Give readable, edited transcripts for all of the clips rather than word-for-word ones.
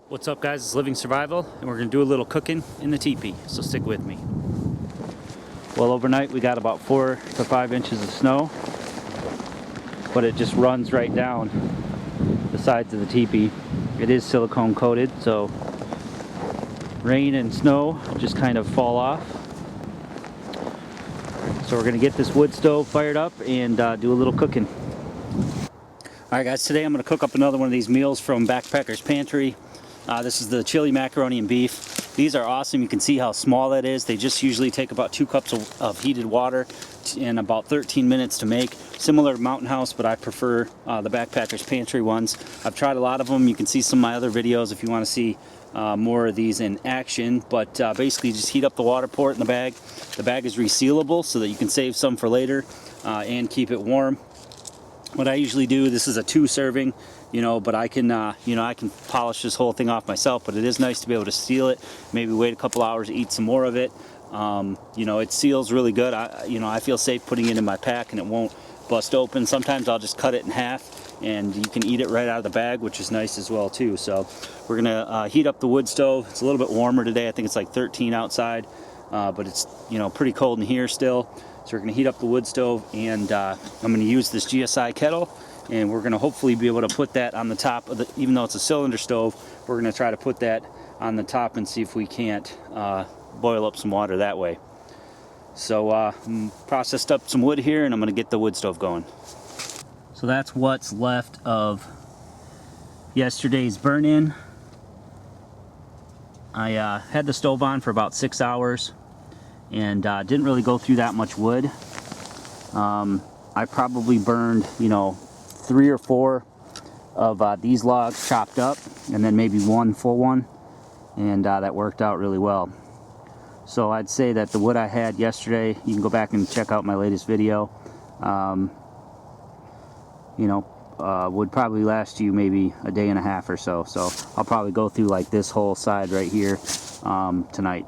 What's up, guys? It's Living Survival, and we're going to do a little cooking in the teepee, so stick with me. Well, overnight we got about 4 to 5 inches of snow, but it just runs right down the sides of the teepee. It is silicone coated, so rain and snow just kind of fall off. So we're going to get this wood stove fired up and do a little cooking. Alright guys, today I'm going to cook up another one of these meals from Backpacker's Pantry. This is the chili macaroni and beef. These are awesome. You can see how small that is. They just usually take about 2 cups of heated water in about 13 minutes to make. Similar to Mountain House, but I prefer the Backpacker's Pantry ones. I've tried a lot of them. You can see some of my other videos if you want to see more of these in action. But basically just heat up the water, pour it in the bag. The bag is resealable so that you can save some for later and keep it warm. What I usually do, this is a 2 serving, but I can, I can polish this whole thing off myself, but it is nice to be able to seal it, maybe wait a couple hours, eat some more of it. It seals really good. I feel safe putting it in my pack and it won't bust open. Sometimes I'll just cut it in half and you can eat it right out of the bag, which is nice as well too. So we're gonna heat up the wood stove. It's a little bit warmer today. I think it's like 13 outside, but it's, pretty cold in here still. So we're going to heat up the wood stove, and I'm going to use this GSI kettle, and we're going to hopefully be able to put that on the top of the, even though it's a cylinder stove, we're going to try to put that on the top and see if we can't boil up some water that way. So processed up some wood here, and I'm going to get the wood stove going. So that's what's left of yesterday's burn-in. I had the stove on for about 6 hours. And didn't really go through that much wood. I probably burned, 3 or 4 of these logs chopped up, and then maybe 1 full one, and that worked out really well. So I'd say that the wood I had yesterday, you can go back and check out my latest video, would probably last you maybe a day and a half or so. So I'll probably go through like this whole side right here tonight.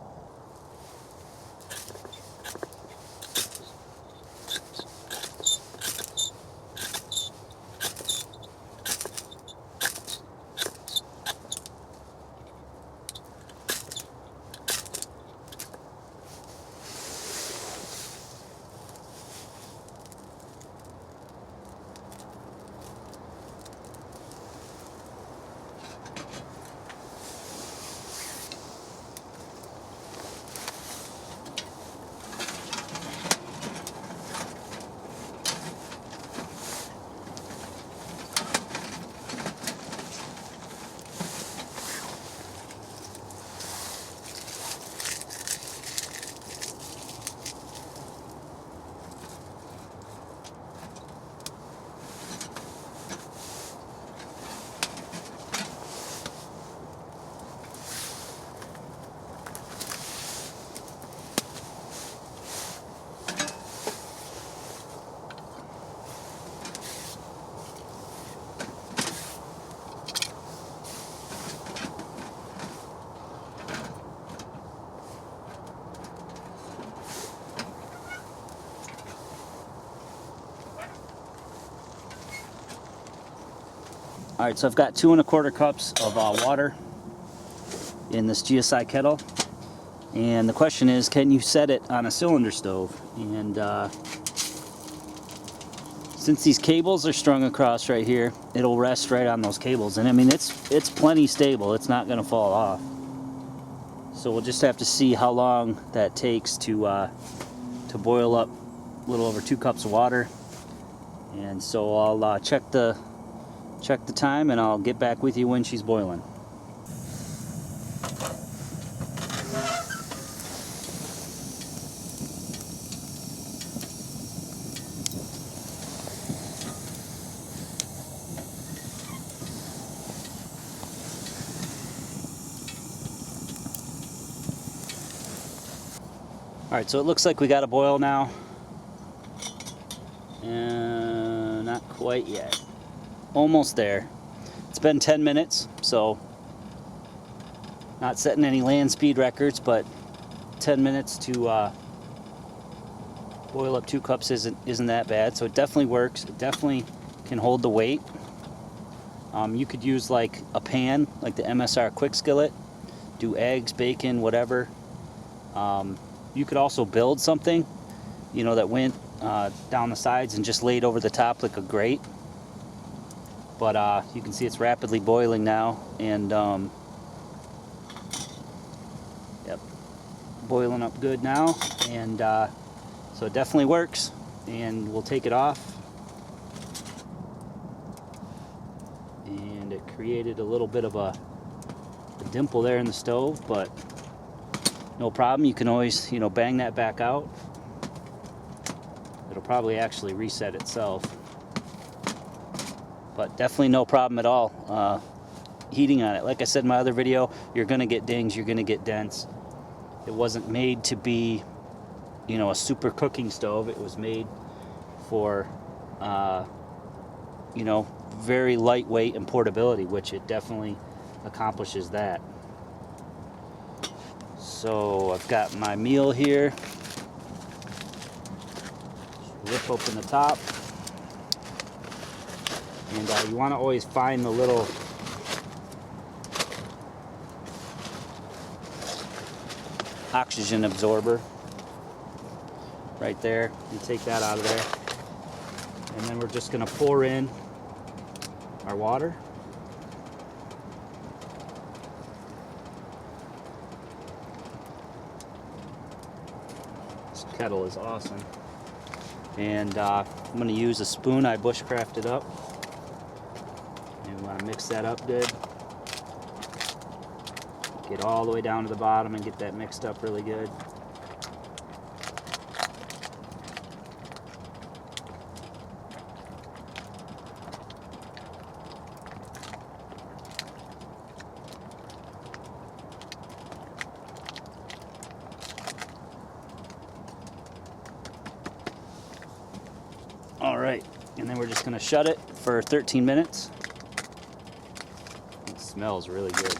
Alright, so I've got 2 1/4 cups of water in this GSI kettle, and the question is, can you set it on a cylinder stove? And since these cables are strung across right here, it'll rest right on those cables, and I mean it's plenty stable. It's not going to fall off. So we'll just have to see how long that takes to boil up a little over 2 cups of water. And so I'll check the time, and I'll get back with you when she's boiling. Alright, so it looks like we got a boil now. And not quite yet. Almost there. It's been 10 minutes, so not setting any land speed records, but 10 minutes to boil up 2 cups isn't that bad. So it definitely works. It definitely can hold the weight. You could use like a pan, like the MSR quick skillet, do eggs, bacon, whatever. You could also build something, you know, that went down the sides and just laid over the top like a grate. But you can see it's rapidly boiling now, and yep, boiling up good now, and so it definitely works. And we'll take it off, and it created a little bit of a dimple there in the stove, but no problem. You can always, you know, bang that back out. It'll probably actually reset itself, but definitely no problem at all heating on it. Like I said in my other video, you're gonna get dings, you're gonna get dents. It wasn't made to be, you know, a super cooking stove. It was made for you know, very lightweight and portability, which it definitely accomplishes that. So I've got my meal here. Rip open the top, and you want to always find the little oxygen absorber right there. You take that out of there, and then we're just going to pour in our water. This kettle is awesome. And I'm going to use a spoon I bushcrafted up. And we want to mix that up good. Get all the way down to the bottom and get that mixed up really good. All right, and then we're just gonna shut it for 13 minutes. It smells really good.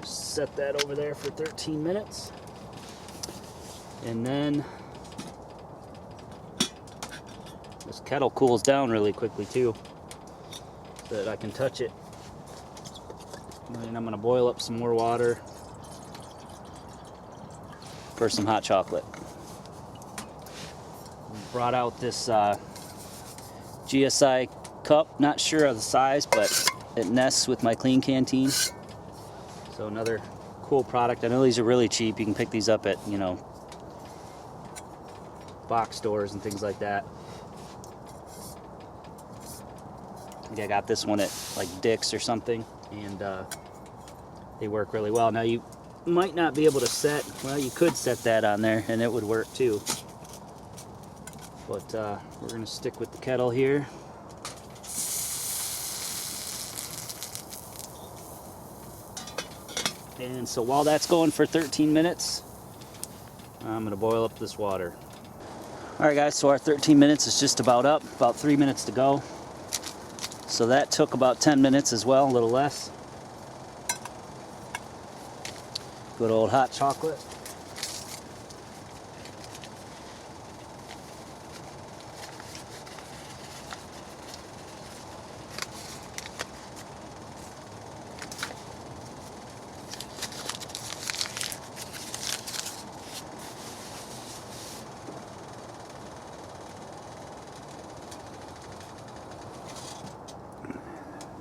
Set that over there for 13 minutes. And then this kettle cools down really quickly too, so that I can touch it. And I'm gonna boil up some more water for some hot chocolate. Brought out this GSI cup, not sure of the size, but it nests with my clean canteen. So another cool product. I know these are really cheap. You can pick these up at, you know, box stores and things like that. I think I got this one at like Dick's or something, and they work really well. Now you might not be able to set, well, you could set that on there and it would work too. But we're going to stick with the kettle here. And so while that's going for 13 minutes, I'm going to boil up this water. Alright guys, so our 13 minutes is just about up, about 3 minutes to go. So that took about 10 minutes as well, a little less. Good old hot chocolate.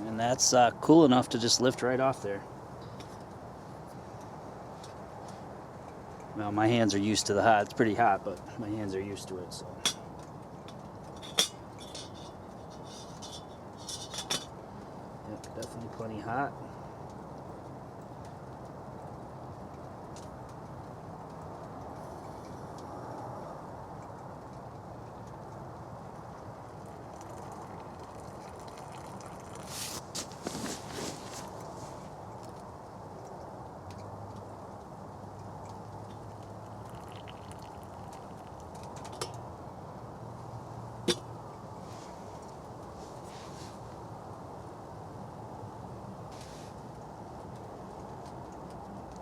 And that's cool enough to just lift right off there. Well, my hands are used to the hot. It's pretty hot, but my hands are used to it, so. Yep, definitely plenty hot.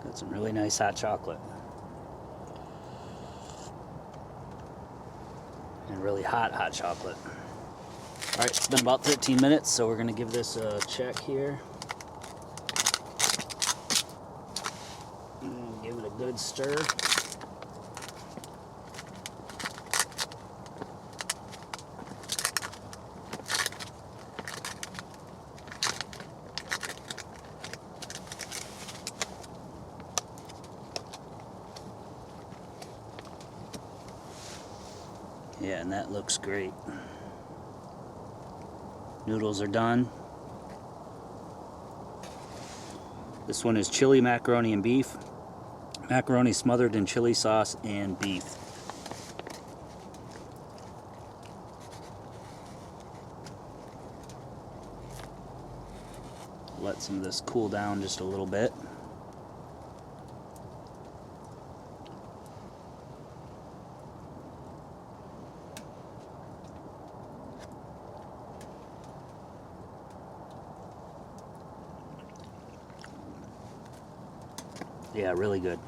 Got some really nice hot chocolate. And really hot chocolate. Alright, it's been about 13 minutes, so we're going to give this a check here. And give it a good stir. Yeah, and that looks great. Noodles are done. This one is chili macaroni and beef. Macaroni smothered in chili sauce and beef. Let some of this cool down just a little bit. Yeah, really good.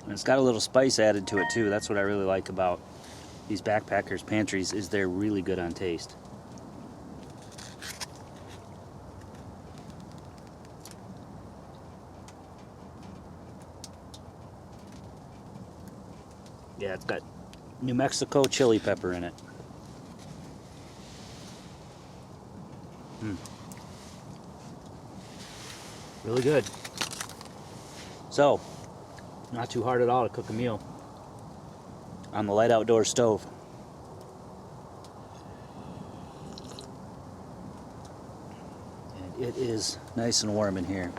And it's got a little spice added to it too. That's what I really like about these backpackers pantries, is they're really good on taste. Yeah, it's got New Mexico chili pepper in it. Really good. So, not too hard at all to cook a meal on the LiteOutdoors stove. And it is nice and warm in here.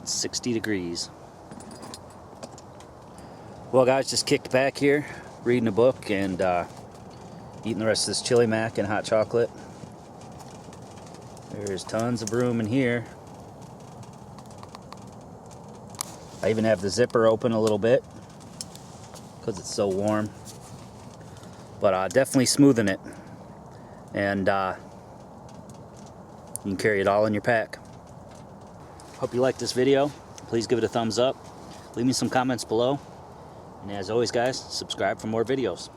It's 60 degrees. Well guys, just kicked back here, reading a book and eating the rest of this chili mac and hot chocolate. There's tons of room in here. I even have the zipper open a little bit because it's so warm. But definitely smoothing it. And you can carry it all in your pack. Hope you liked this video. Please give it a thumbs up. Leave me some comments below. And as always guys, subscribe for more videos.